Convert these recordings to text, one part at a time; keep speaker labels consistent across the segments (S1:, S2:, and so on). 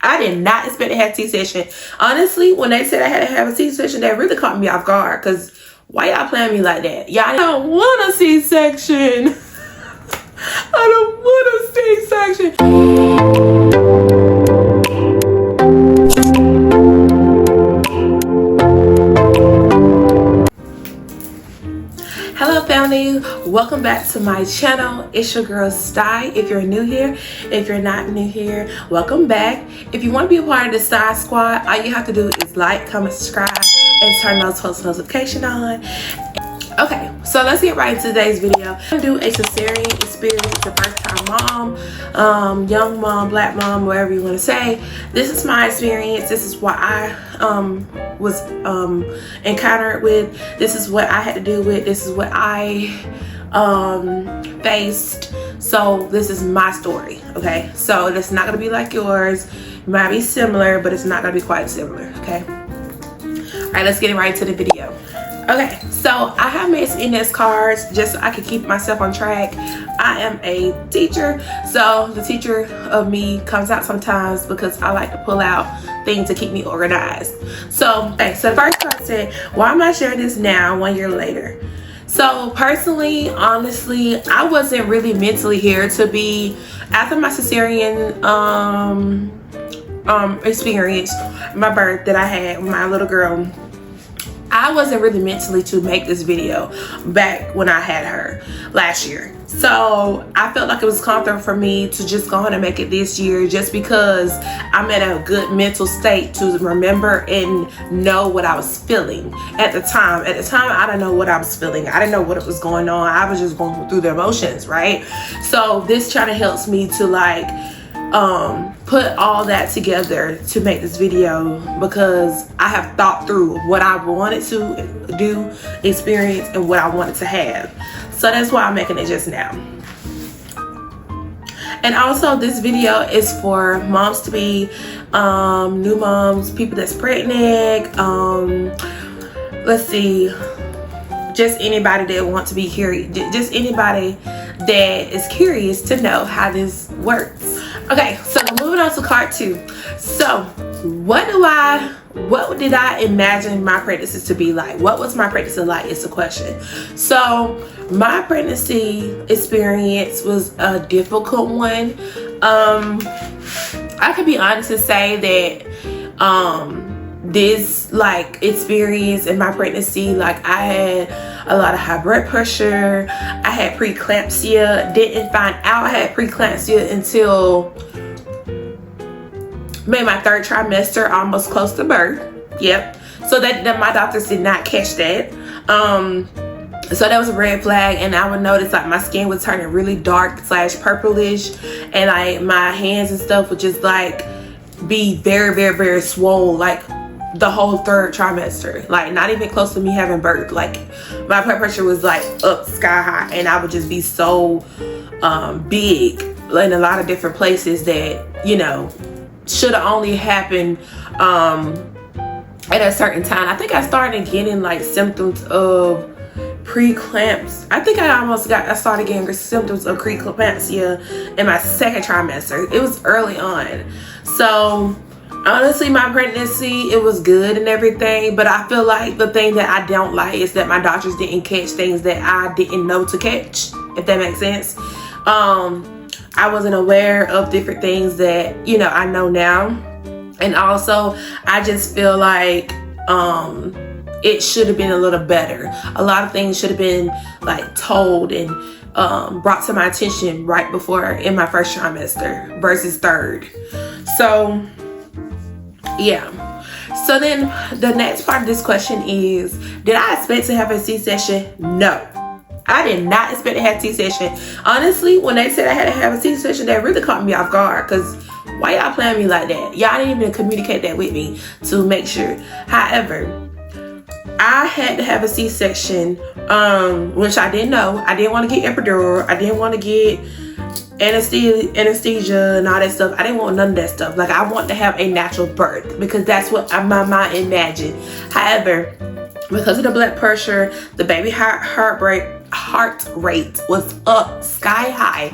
S1: I did not expect to have C-section. Honestly, when they said I had to have a C-section, that really caught me off guard. Because why y'all playing me like that? Y'all don't want a C-section. I don't want a C-section. Hello family, welcome back to my channel. It's your girl Styy. If you're new here, if you're not new here, welcome back. If you want to be a part of the Styy squad, all you have to do is like, comment, subscribe, and turn those post notifications on. Okay, so let's get right into today's video. I'm gonna do a cesarean experience. It's a first time mom, young mom, black mom, whatever you want to say. This is my experience. This is what I was encountered with. This is what I had to deal with. This is what I faced. So this is my story. Okay, so it's not gonna be like yours. It might be similar, but it's not gonna be quite similar. Okay, all right, let's get right into the video. Okay, so I have made some index cards just so I can keep myself on track. I am a teacher, so the teacher of me comes out sometimes because I like to pull out things to keep me organized. So, okay, so the first card said, why am I sharing this now, 1 year later? So personally, honestly, I wasn't really mentally here to be, after my cesarean experience, my birth that I had with my little girl, I wasn't really mentally to make this video back when I had her last year. So I felt like it was comfortable for me to just go ahead and make it this year, just because I'm in a good mental state to remember and know what I was feeling at the time. At the time, I didn't know what I was feeling. I didn't know what was going on. I was just going through the emotions, right? So this kind of helps me to like put all that together to make this video, because I have thought through what I wanted to do, experience, and what I wanted to have. So that's why I'm making it just now. And also this video is for moms to be, new moms, people that's pregnant, let's see, just anybody that wants to be curious, just anybody that is curious to know how this works. Okay, so moving on to card 2. So what did I imagine my pregnancy to be like? What was my pregnancy like is the question. So my pregnancy experience was a difficult one. I could be honest and say that this like experience in my pregnancy, like I had a lot of high blood pressure, I had preeclampsia, didn't find out I had preeclampsia until maybe my 3rd trimester, almost close to birth. Yep, so that my doctors did not catch that. So that was a red flag, and I would notice like my skin was turning really dark / purplish, and like my hands and stuff would just like be very, very, very swole, like the whole 3rd trimester, like not even close to me having birth. Like my blood pressure was like up sky high, and I would just be so big in a lot of different places that, you know, should have only happened at a certain time. I think I started getting like symptoms of preeclamps. I think I started getting symptoms of preeclampsia in my 2nd trimester. It was early on. So honestly, my pregnancy, it was good and everything, but I feel like the thing that I don't like is that my doctors didn't catch things that I didn't know to catch, if that makes sense. I wasn't aware of different things that, you know, I know now. And also I just feel like it should have been a little better. A lot of things should have been like told and brought to my attention right before in my 1st trimester versus 3rd. So yeah. So then the next part of this question is, did I expect to have a C-section? No, I did not expect to have C-section. Honestly, when they said I had to have a C-section, that really caught me off guard, because why y'all playing me like that? Y'all didn't even communicate that with me to make sure. However, I had to have a C-section, which I didn't know. I didn't want to get epidural. I didn't want to get anesthesia and all that stuff. I didn't want none of that stuff. Like, I want to have a natural birth, because that's what my mind imagined. However, because of the blood pressure, the baby heart rate was up sky high.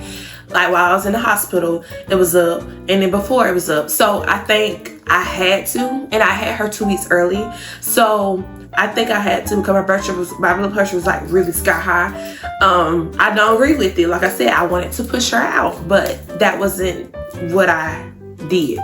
S1: Like while I was in the hospital, it was up, and then before it was up. So I think I had to, and I had her 2 weeks early. So I think I had to, because my blood pressure was like really sky high. I don't agree with it. Like I said, I wanted to push her out, but that wasn't what I did.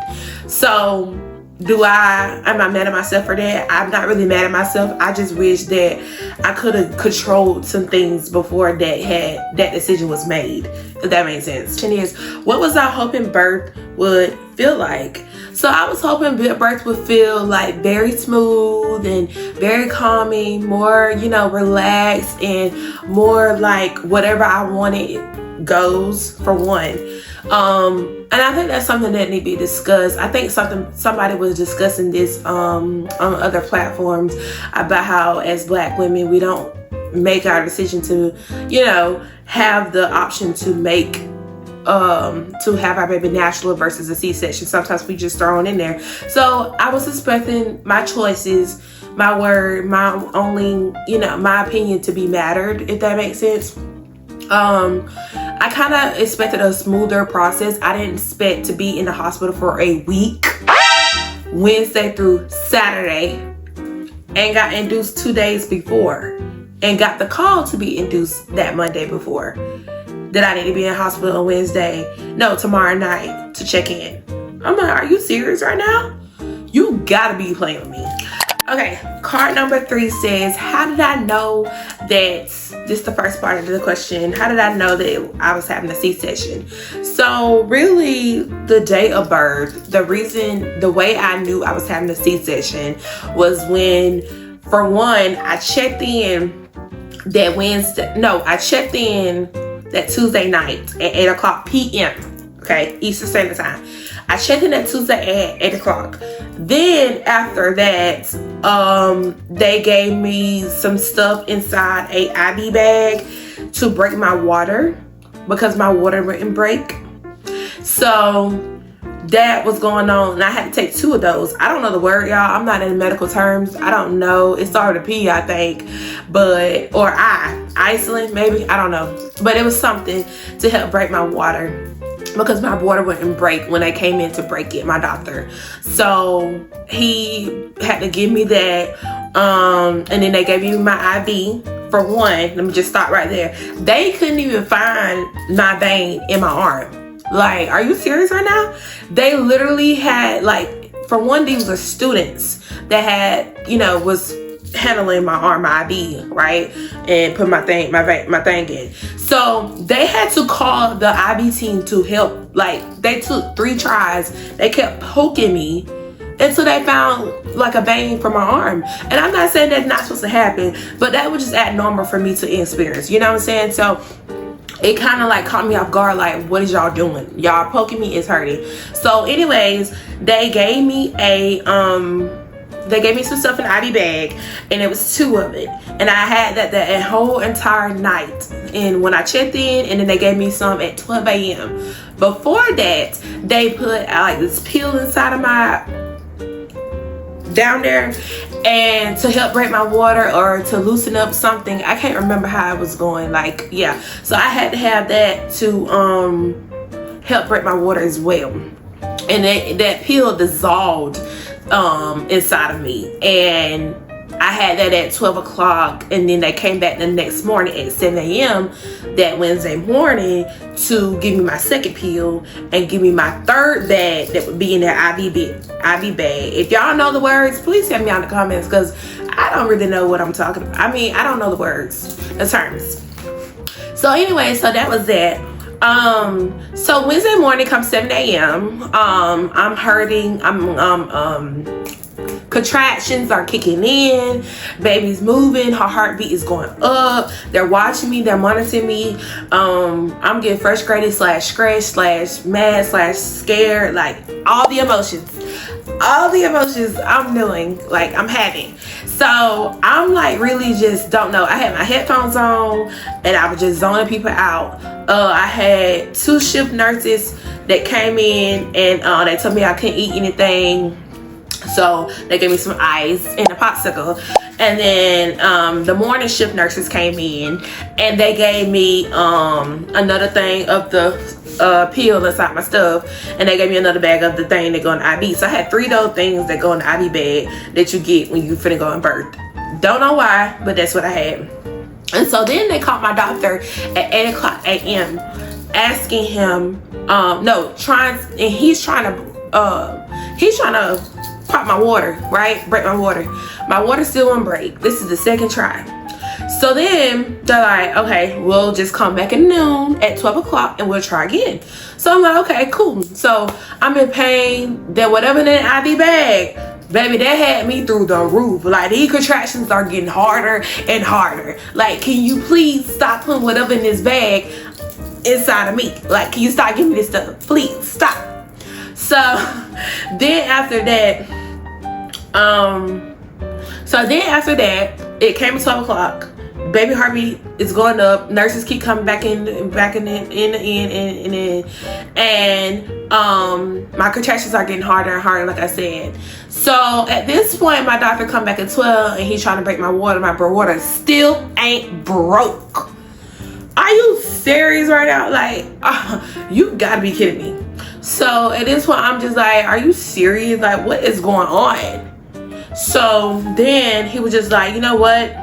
S1: So am I mad at myself for that? I'm not really mad at myself. I just wish that I could have controlled some things before that decision was made, if that makes sense. 10 years, what was I hoping birth would feel like? So I was hoping birth would feel like very smooth and very calming, more, you know, relaxed, and more like whatever I wanted goes, for one. And I think that's something that need to be discussed. I think somebody was discussing this on other platforms about how as Black women we don't make our decision to, you know, have the option to make to have our baby natural versus a C-section. Sometimes we just throw it in there. So I was expecting my choices, my word, my only, you know, my opinion to be mattered, if that makes sense. I kind of expected a smoother process. I didn't expect to be in the hospital for a week, Wednesday through Saturday, and got induced 2 days before, and got the call to be induced that Monday before, that I need to be in hospital on Wednesday, no, tomorrow night to check in. I'm like, are you serious right now? You gotta be playing with me. Okay, card number 3 says, how did I know that, this is the first part of the question, how did I know that I was having a C-section? So really, the day of birth, the way I knew I was having a C-section was when, for one, I checked in that Tuesday night at 8 o'clock p.m. Okay, Eastern Standard Time. I checked in that Tuesday at 8 o'clock. Then after that, they gave me some stuff inside a IV bag to break my water, because my water wouldn't break. So that was going on, and I had to take 2 of those. I don't know the word, y'all. I'm not in medical terms. I don't know. It started with a P, I think, or Iceland, maybe. I don't know. But it was something to help break my water, because my water wouldn't break when I came in to break it, my doctor. So he had to give me that. And then they gave me my IV. For one, let me just stop right there. They couldn't even find my vein in my arm. Like, are you serious right now? They literally had, like, for one, these were students that had, you know, was handling my arm, my IV, right, and put my thing in. So they had to call the IV team to help. Like, they took 3 tries. They kept poking me until they found like a vein for my arm. And I'm not saying that's not supposed to happen, but that was just abnormal for me to experience. You know what I'm saying? So it kind of like caught me off guard. Like, what is y'all doing? Y'all poking me, is hurting. So anyways, they gave me some stuff in an IV bag, and it was 2 of it, and I had that whole entire night. And when I checked in, and then they gave me some at 12 a.m. Before that, they put like this pill inside of my down there, and to help break my water or to loosen up something. I can't remember how it was going. Like, yeah, so I had to have that to help break my water as well. And that pill dissolved inside of me, and I had that at 12 o'clock, and then they came back the next morning at 7 a.m. that Wednesday morning to give me my second pill and give me my 3rd bag that would be in that IV bag. If y'all know the words, please tell me in the comments, because I don't really know what I'm talking about. I mean, I don't know the words, the terms. So anyway, so that was that. So Wednesday morning comes 7 a.m. I'm hurting. Contractions are kicking in. Baby's moving. Her heartbeat is going up. They're watching me. They're monitoring me. I'm getting frustrated / stressed / mad / scared. Like, all the emotions I'm doing, like, I'm having. So I'm like, really just don't know. I had my headphones on, and I was just zoning people out. I had 2 shift nurses that came in, and they told me I couldn't eat anything. So they gave me some ice and a popsicle. And then the morning shift nurses came in, and they gave me another thing of the pill inside my stuff, and they gave me another bag of the thing that go in the IV. So I had 3 of those things that go in the IV bag that you get when you finna go and birth. Don't know why, but that's what I had. And so then they called my doctor at 8 o'clock a.m. asking him, he's trying to pop my water, right? Break my water. My water still won't break. This is the 2nd try. So then they're like, okay, we'll just come back at noon at 12 o'clock and we'll try again. So I'm like, okay, cool. So I'm in pain. That whatever in that IV bag, baby, that had me through the roof. Like, these contractions are getting harder and harder. Like, can you please stop putting whatever in this bag inside of me? Like, can you stop giving me this stuff? Please stop. So then after that, it came at 12 o'clock. Baby heartbeat is going up. Nurses keep coming back in and my contractions are getting harder and harder, like I said. So at this point, my doctor come back at 12 and he's trying to break my water. My water still ain't broke. Are you serious right now? Like, you gotta be kidding me. So at this point, I'm just like, are you serious? Like, what is going on? So then he was just like, you know what?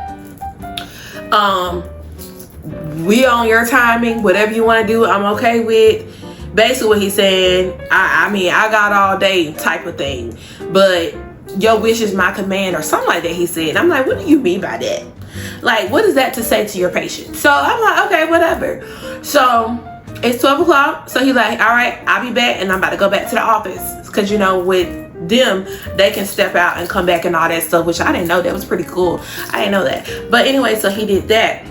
S1: We on your timing. Whatever you want to do, I'm okay with. Basically what he's saying, I mean, I got all day type of thing, but your wish is my command or something like that, he said. I'm like, what do you mean by that? Like, what is that to say to your patient? So I'm like, okay, whatever. So it's 12 o'clock. So he's like, all right, I'll be back and I'm about to go back to the office. Because, you know, with them, they can step out and come back and all that stuff, which I didn't know. That was pretty cool. I didn't know that. But anyway, so he did that.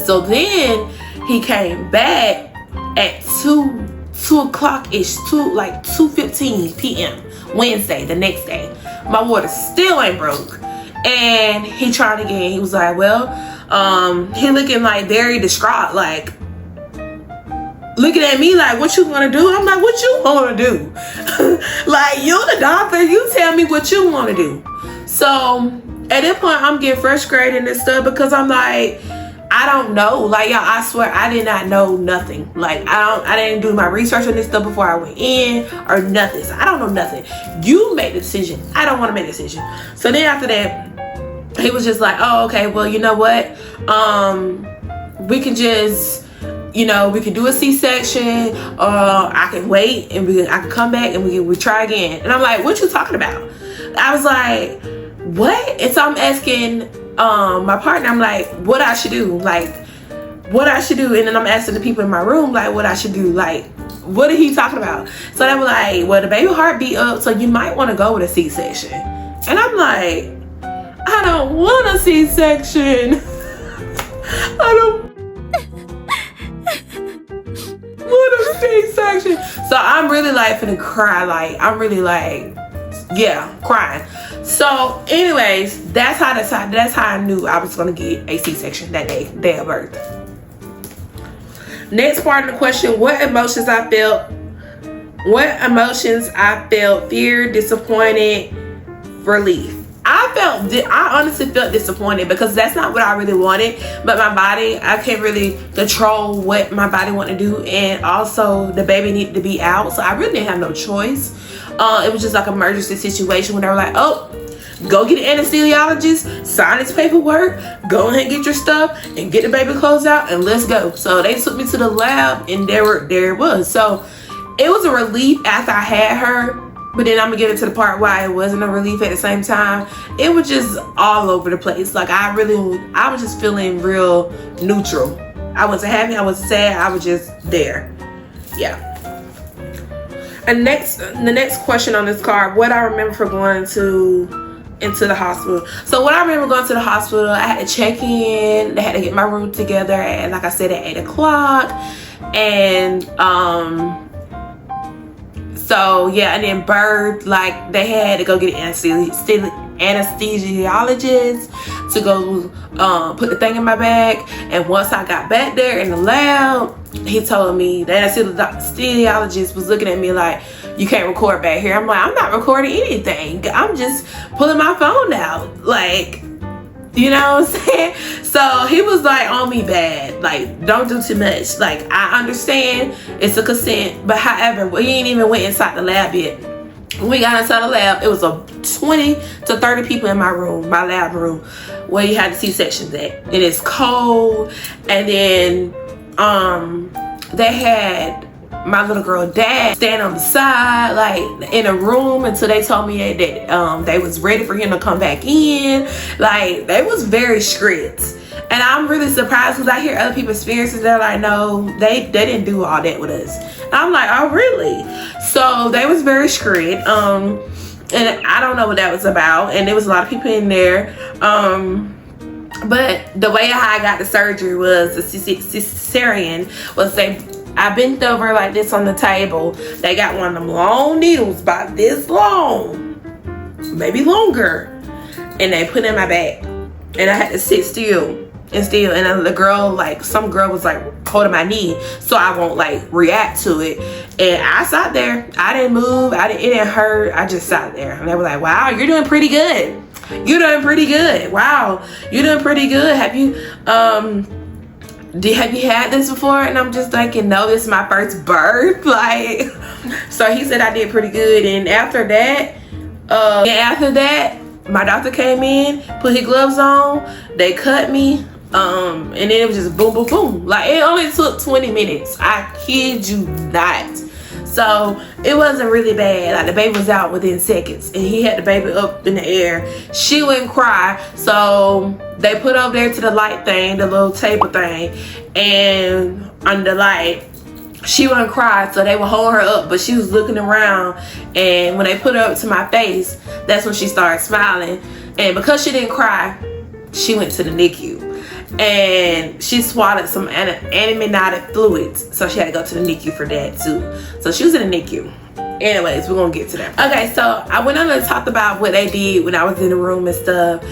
S1: So then he came back at 2 o'clock-ish, 2:15 p.m. Wednesday, the next day. My water still ain't broke. And he tried again. He was like, well, he looking like very distraught, like looking at me like, what you want to do? I'm like, what you want to do? Like, you the doctor, you tell me what you want to do. So at that point, I'm getting frustrated and stuff because I'm like, I don't know. Like, y'all, I swear I did not know nothing. Like, I didn't do my research on this stuff before I went in or nothing. So I don't know nothing. You make the decision. I don't want to make a decision. So then after that, he was just like, oh, okay, well, you know what? We can just, you know, we can do a C-section, or I can wait and I can come back and we try again. And I'm like, what you talking about? I was like, what? And so I'm asking my partner, I'm like, what I should do? Like, what I should do? And then I'm asking the people in my room, like, what I should do? Like, what are he talking about? So they were like, well, the baby heart beat up, so you might want to go with a C-section. And I'm like, I don't want a C-section. I don't want a C-section. So I'm really like finna cry. Like, I'm really like, yeah, crying. So anyways, that's how I knew I was gonna get a C-section that day of birth. Next part of the question, what emotions I felt? Fear, disappointed, relief. I honestly felt disappointed because that's not what I really wanted. But my body, I can't really control what my body wanted to do, and also the baby needed to be out, so I really didn't have no choice. It was just like an emergency situation when they were like, oh, go get an anesthesiologist, sign this paperwork, go ahead and get your stuff and get the baby clothes out and let's go. So they took me to the lab and there it was. So it was a relief after I had her, but then I'm gonna get into the part why it wasn't a relief at the same time. It was just all over the place. Like, I was just feeling real neutral. I wasn't happy, I wasn't sad, I was just there. Yeah. And the next question on this card, what I remember for going into the hospital. So what I remember going to the hospital, I had to check in, they had to get my room together, and like I said, at 8 o'clock. And so yeah, and then birth, like they had to go get an anesthesiologist to go put the thing in my bag. And once I got back there in the lab, he told me, the anesthesiologist was looking at me like, you can't record back here. I'm like, I'm not recording anything. I'm just pulling my phone out. Like, You know what I'm saying? So he was like on me bad. Like, don't do too much. Like, I understand it's a consent, but however, we ain't even went inside the lab yet. When we got inside the lab, it was a 20 to 30 people in my room, my lab room, where you had the C-sections at. It is cold. And then they had my little girl dad stand on the side, like in a room, until they told me that they was ready for him to come back in. Like, they was very strict. And I'm really surprised, because I hear other people's experiences. They're like, no, they didn't do all that with us. And I'm like, oh, really? So they was very strict. And I don't know what that was about. And there was a lot of people in there. But the way how I got the surgery was the cesarean was I bent over like this on the table. They got one of them long needles, about this long, maybe longer, and they put it in my back, and I had to sit still. And then the girl, like, some girl was like holding my knee so I won't like react to it. And I sat there. I didn't move. It didn't hurt. I just sat there. And they were like, wow, you're doing pretty good. You're doing pretty good. Wow, you're doing pretty good. Have you had this before? And I'm just thinking, no, this is my first birth. Like, so he said I did pretty good. And after that, my doctor came in, put his gloves on, they cut me, and then it was just boom, boom, boom. Like, it only took 20 minutes. I kid you not. So it wasn't really bad. Like, the baby was out within seconds, and he had the baby up in the air. She wouldn't cry, so they put over there to the light thing, the little table thing, and under the light, she wouldn't cry, so they would hold her up, but she was looking around. And when they put her up to my face, that's when she started smiling. And because she didn't cry, she went to the NICU. And she swallowed some amniotic fluids, so she had to go to the NICU for that too. So she was in the NICU. Anyways, we're gonna get to that. Okay, so I went on and talked about what they did when I was in the room and stuff,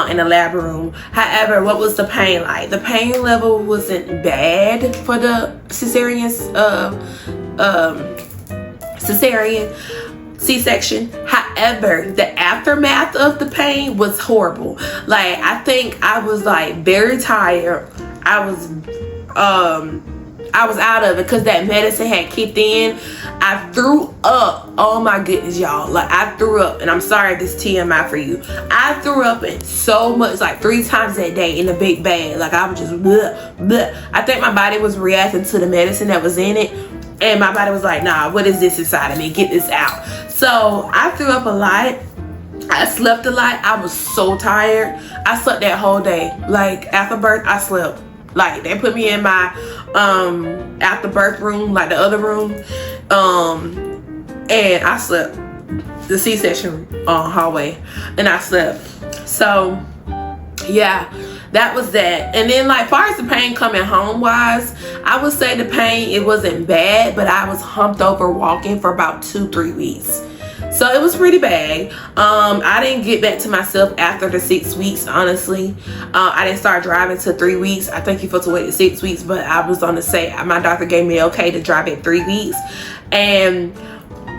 S1: in the lab room. However, what was the pain like? The pain level wasn't bad for the cesarean C-section. However, the aftermath of the pain was horrible. Like, I think I was like very tired. I was out of it because that medicine had kicked in. I threw up. Oh my goodness, y'all. Like, I threw up, and I'm sorry if this TMI for you. I threw up in so much, like 3 times that day in a big bag. Like, I was just bleh, bleh. I think my body was reacting to the medicine that was in it, and my body was like, nah, what is this inside of me? Get this out. So I threw up a lot. I slept a lot. I was so tired. I slept that whole day. Like, after birth, I slept. Like, they put me in my after birth room, like the other room, and I slept. The C-section hallway, and I slept. So yeah, that was that. And then, like, far as the pain coming home wise, I would say the pain, it wasn't bad, but I was humped over walking for about 2-3 weeks. So it was pretty bad. I didn't get back to myself after the 6 weeks, honestly. I didn't start driving till 3 weeks. I think you're supposed to wait 6 weeks, but I was on the say, my doctor gave me okay to drive at 3 weeks. And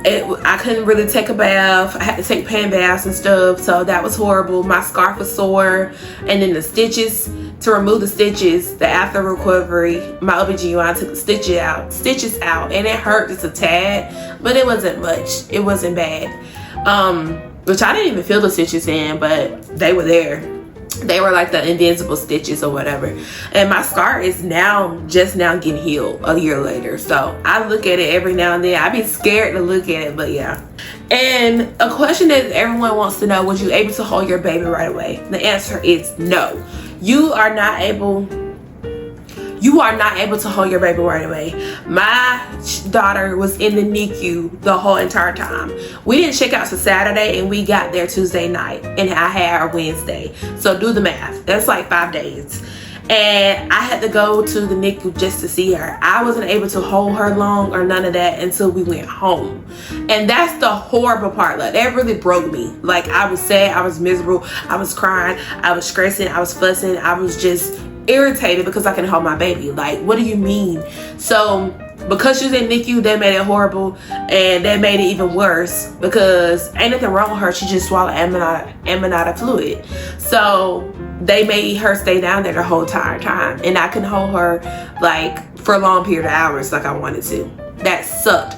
S1: I couldn't really take a bath. I had to take pan baths and stuff, so that was horrible. My scarf was sore, and then the stitches, to remove the stitches, the after recovery, my OBGYN took the stitches out, and it hurt just a tad, but it wasn't much. It wasn't bad. Which I didn't even feel the stitches in, but they were there. They were like the invisible stitches or whatever. And my scar is just now getting healed a year later. So I look at it every now and then. I be scared to look at it, but yeah. And a question that everyone wants to know, was you able to hold your baby right away? The answer is no. You are not able to hold your baby right away. My daughter was in the NICU the whole entire time. We didn't check out till Saturday, and we got there Tuesday night, and I had her Wednesday. So do the math. That's like 5 days. And I had to go to the NICU just to see her. I wasn't able to hold her long or none of that until we went home. And that's the horrible part. Like, that really broke me. Like, I was sad, I was miserable, I was crying, I was stressing, I was fussing, I was just irritated because I couldn't hold my baby. Like, what do you mean? So because she was in NICU, they made it horrible, and that made it even worse because ain't nothing wrong with her. She just swallowed amniotic fluid. So they made her stay down there the whole entire time, and I couldn't hold her like for a long period of hours like I wanted to. That sucked.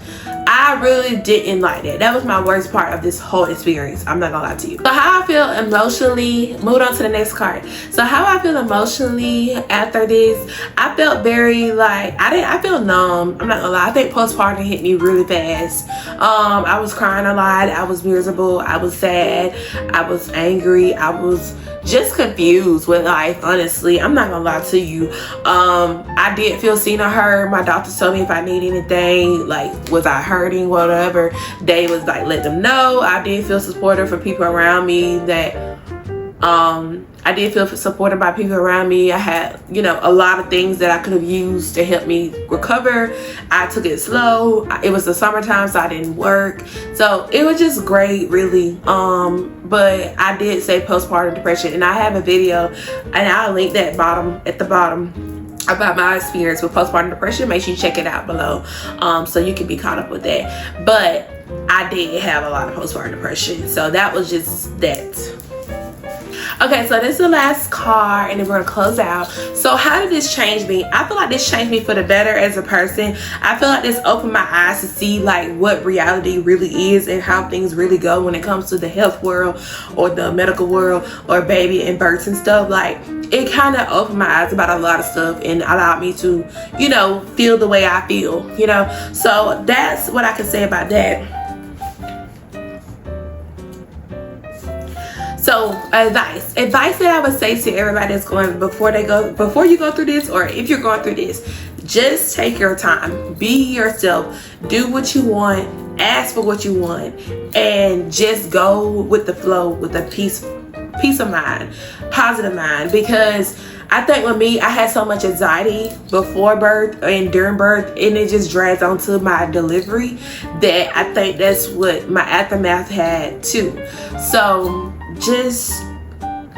S1: I really didn't like that. That was my worst part of this whole experience. I'm not gonna lie to you. So how I feel emotionally, moving on to the next card. So how I feel emotionally after this, I felt very like, I feel numb. I'm not gonna lie. I think postpartum hit me really fast. I was crying a lot. I was miserable. I was sad. I was angry. I was just confused with life, honestly. I'm not gonna lie to you. I did feel seen or heard. My doctor told me if I need anything, like was I hurting, whatever, they was like let them know. I did feel supported from people around me that I did feel supported by people around me. I had, you know, a lot of things that I could have used to help me recover. I took it slow. It was the summertime, so I didn't work. So it was just great, really. But I did say postpartum depression, and I have a video, and I'll link that at the bottom about my experience with postpartum depression. Make sure you check it out below, so you can be caught up with that. But I did have a lot of postpartum depression, so that was just that. Okay, so this is the last card, and then we're gonna close out. So how did this change me? I feel like this changed me for the better as a person. I feel like this opened my eyes to see like what reality really is and how things really go when it comes to the health world or the medical world or baby and births and stuff. Like, it kind of opened my eyes about a lot of stuff and allowed me to, you know, feel the way I feel, you know. So that's what I can say about that. So advice that I would say to everybody that's going, before you go through this, or if you're going through this, just take your time, be yourself, do what you want, ask for what you want, and just go with the flow with a peace of mind, positive mind. Because I think with me, I had so much anxiety before birth and during birth, and it just dragged on to my delivery, that I think that's what my aftermath had too. So just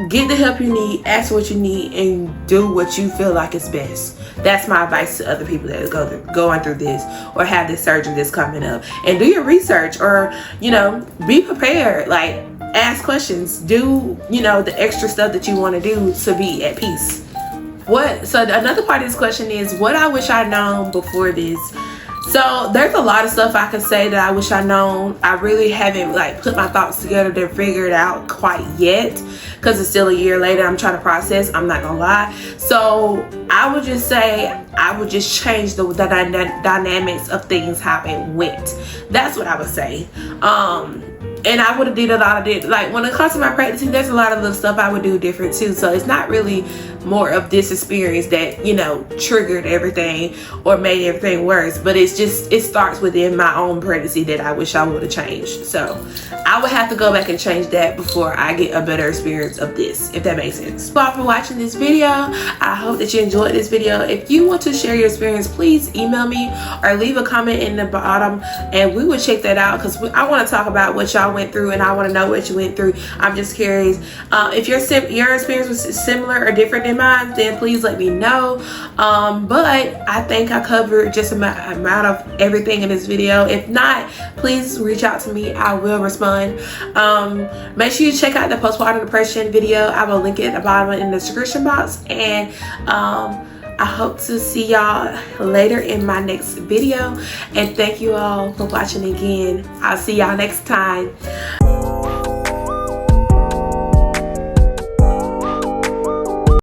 S1: get the help you need, ask what you need, and do what you feel like is best. That's my advice to other people that are going through this or have this surgery that's coming up. And do your research, or, you know, be prepared. Like, ask questions, do, you know, the extra stuff that you want to do to be at peace. So another part of this question is what I wish I'd known before this. So there's a lot of stuff I could say that I wish I'd known. I really haven't like put my thoughts together to figure it out quite yet, because it's still a year later. I'm trying to process, I'm not gonna lie. So I would just say I would just change the dynamics of things, how it went. That's what I would say. And I would have did a lot of like when it comes to my practicing, there's a lot of little stuff I would do different too. So it's not really more of this experience that, you know, triggered everything or made everything worse, but it's just, it starts within my own pregnancy that I wish I would have changed. So I would have to go back and change that before I get a better experience of this, if that makes sense. Thank you all for watching this video. I hope that you enjoyed this video. If you want to share your experience, please email me or leave a comment in the bottom, and we will check that out, because I want to talk about what y'all went through, and I want to know what you went through. I'm just curious. If your experience was similar or different than mine, then please let me know. But I think I covered just a amount of everything in this video. If not, please reach out to me. I will respond. Make sure you check out the postpartum depression video. I will link it at the bottom in the description box. And I hope to see y'all later in my next video. And thank you all for watching again. I'll see y'all next time.